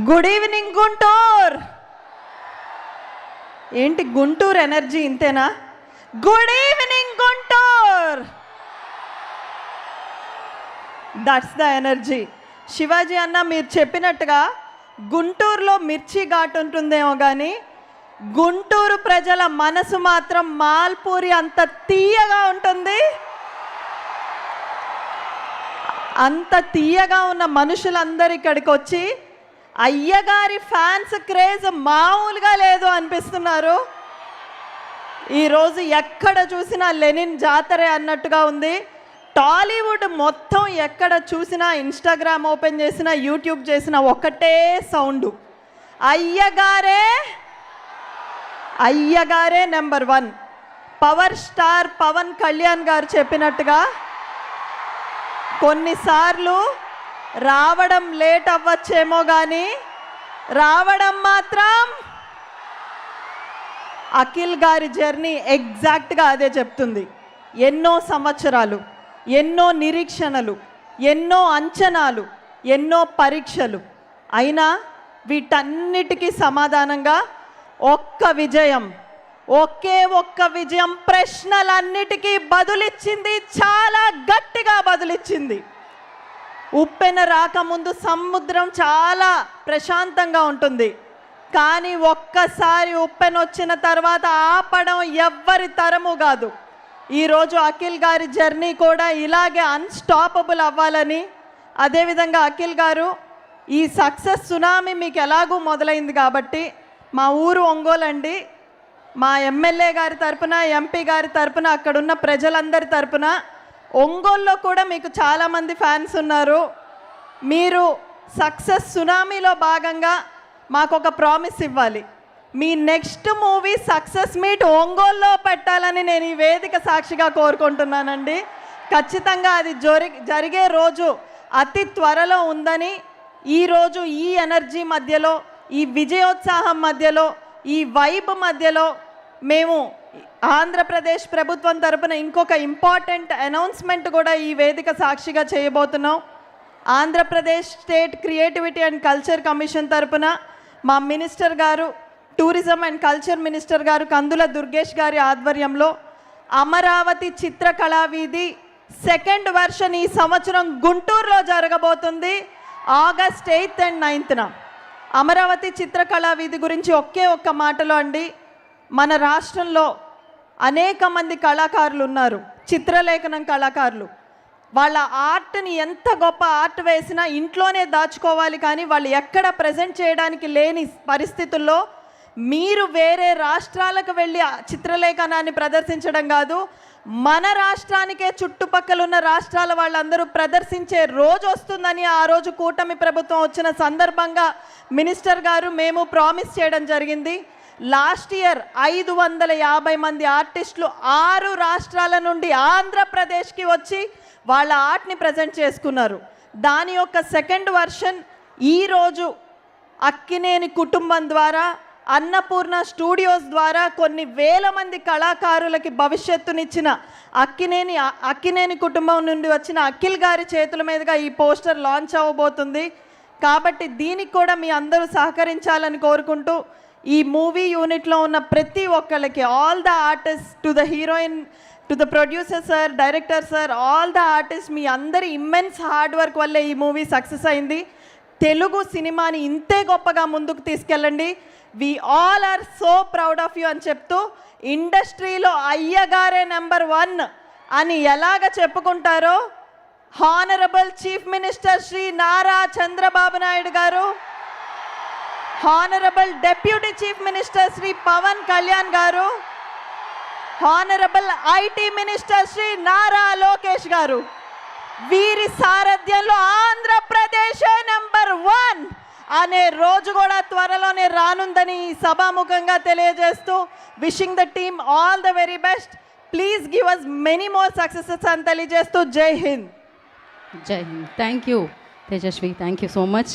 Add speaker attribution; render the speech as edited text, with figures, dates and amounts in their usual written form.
Speaker 1: Good evening Guntur. ఏంటి Guntur energy ఇంతేనా? Good evening Guntur, that's the energy. Shivaji అన్న మీరు చెప్పినట్టుగా గుంటూరులో మిర్చి ఘాటు ఉంటుందేమో కానీ గుంటూరు ప్రజల మనసు మాత్రం మాల్పూరి అంత తీయగా ఉంటుంది. అంత తీయగా ఉన్న మనుషులందరూ ఇక్కడికి వచ్చి అయ్యగారి ఫ్యాన్స్ క్రేజ్ మామూలుగా లేదు అనిపిస్తున్నారు. ఈరోజు ఎక్కడ చూసినా లెనిన్ జాతరే అన్నట్టుగా ఉంది. టాలీవుడ్ మొత్తం ఎక్కడ చూసినా, ఇన్స్టాగ్రామ్ ఓపెన్ చేసినా, యూట్యూబ్ చేసినా ఒకటే సౌండ్, అయ్యగారే అయ్యగారే number 1. Power star Pawan Kalyan garu చెప్పినట్టుగా కొన్నిసార్లు రావడం లేట్ అవ్వచ్చేమో కానీ రావడం మాత్రం అఖిల్ గారి జర్నీ ఎగ్జాక్ట్గా అదే చెప్తుంది. ఎన్నో సంవత్సరాలు, ఎన్నో నిరీక్షణలు, ఎన్నో అంచనాలు, ఎన్నో పరీక్షలు అయినా వీటన్నిటికీ సమాధానంగా ఒక్క విజయం, ఒకే ఒక్క విజయం ప్రశ్నలన్నిటికీ బదులిచ్చింది. చాలా గట్టిగా బదులిచ్చింది. ఉప్పెన రాకముందు సముద్రం చాలా ప్రశాంతంగా ఉంటుంది, కానీ ఒక్కసారి ఉప్పెన వచ్చిన తర్వాత ఆపడం ఎవ్వరి తరము కాదు. ఈరోజు అఖిల్ గారి జర్నీ కూడా ఇలాగే అన్స్టాపబుల్ అవ్వాలని, అదేవిధంగా అఖిల్ గారు ఈ సక్సెస్ సునామీ మీకు ఎలాగూ మొదలైంది కాబట్టి మా ఊరు ఒంగోలు అండి, మా ఎమ్మెల్యే గారి తరపున, ఎంపీ గారి తరపున, అక్కడున్న ప్రజలందరి తరపున ఒంగోలులో కూడా మీకు చాలామంది ఫ్యాన్స్ ఉన్నారు. మీరు సక్సెస్ సునామీలో భాగంగా మాకు ఒక ప్రామిస్ ఇవ్వాలి. మీ నెక్స్ట్ మూవీ సక్సెస్ మీట్ ఒంగోలులో పెట్టాలని నేను ఈ వేదిక సాక్షిగా కోరుకుంటున్నానండి. ఖచ్చితంగా అది జరిగే రోజు అతి త్వరలో ఉందని, ఈరోజు ఈ ఎనర్జీ మధ్యలో, ఈ విజయోత్సాహం మధ్యలో, ఈ వైబ్ మధ్యలో మేము ఆంధ్రప్రదేశ్ ప్రభుత్వం తరపున ఇంకొక ఇంపార్టెంట్ అనౌన్స్మెంట్ కూడా ఈ వేదిక సాక్షిగా చేయబోతున్నాం. Andhra Pradesh state creativity and culture commission తరపున మా మినిస్టర్ గారు, టూరిజం అండ్ కల్చర్ మినిస్టర్ గారు కందుల దుర్గేష్ గారి ఆధ్వర్యంలో అమరావతి చిత్రకళా వీధి 2nd వెర్షన్ ఈ సంవత్సరం గుంటూరులో జరగబోతుంది. August 8th and 9th. Amaravati చిత్రకళా వీధి గురించి ఒకే ఒక్క మాటలో అండి, మన రాష్ట్రంలో అనేక మంది కళాకారులు ఉన్నారు, చిత్రలేఖనం కళాకారులు. వాళ్ళ ఆర్ట్ని ఎంత గొప్ప ఆర్ట్ వేసినా ఇంట్లోనే దాచుకోవాలి, కానీ వాళ్ళు ఎక్కడ ప్రజెంట్ చేయడానికి లేని పరిస్థితుల్లో మీరు వేరే రాష్ట్రాలకు వెళ్ళి చిత్రలేఖనాన్ని ప్రదర్శించడం కాదు, మన రాష్ట్రానికే చుట్టుపక్కల ఉన్న రాష్ట్రాల వాళ్ళందరూ ప్రదర్శించే రోజు వస్తుందని ఆ రోజు కూటమి ప్రభుత్వం వచ్చిన సందర్భంగా మినిస్టర్ గారు మేము ప్రామిస్ చేయడం జరిగింది. లాస్ట్ ఇయర్ 550 మంది ఆర్టిస్టులు 6 రాష్ట్రాల నుండి ఆంధ్రప్రదేశ్కి వచ్చి వాళ్ళ ఆర్ట్ని ప్రజెంట్ చేసుకున్నారు. దాని యొక్క 2nd వెర్షన్ ఈరోజు అక్కినేని కుటుంబం ద్వారా, అన్నపూర్ణ స్టూడియోస్ ద్వారా కొన్ని వేల మంది కళాకారులకి భవిష్యత్తునిచ్చిన అక్కినేని కుటుంబం నుండి వచ్చిన అఖిల్ గారి చేతుల మీదుగా ఈ పోస్టర్ లాంచ్ అవ్వబోతుంది. కాబట్టి దీనికి కూడా మీ అందరూ సహకరించాలని కోరుకుంటూ, ఈ మూవీ యూనిట్లో ఉన్న ప్రతి ఒక్కళ్ళకి, all the artist, to the heroine, to the producer sir, director sir, all the artist, మీ అందరి ఇమ్మెన్స్ హార్డ్ వర్క్ వల్లే ఈ మూవీ సక్సెస్ అయింది. తెలుగు సినిమాని ఇంతే గొప్పగా ముందుకు తీసుకెళ్ళండి. We all are so proud of you అని చెప్తూ, ఇండస్ట్రీలో అయ్యగారే నెంబర్ 1 అని ఎలాగ చెప్పుకుంటారో honourable chief minister Shri Nara Chandrababu Naidu garu, honourable deputy chief minister Shri Pawan Kalyan garu, honourable IT minister Shri Nara Lokesh garu, వీరి సారథ్యంలో ఆంధ్రప్రదేశ్ నెంబర్ 1 అనే రోజు కూడా త్వరలోనే రానుందని సభాముఖంగా తెలియజేస్తూ, wishing the team all the very best. Please give us many more successes అని తెలియజేస్తూ Jai Hind.
Speaker 2: Jai Hind. Thank you Tejaswi, thank you so much.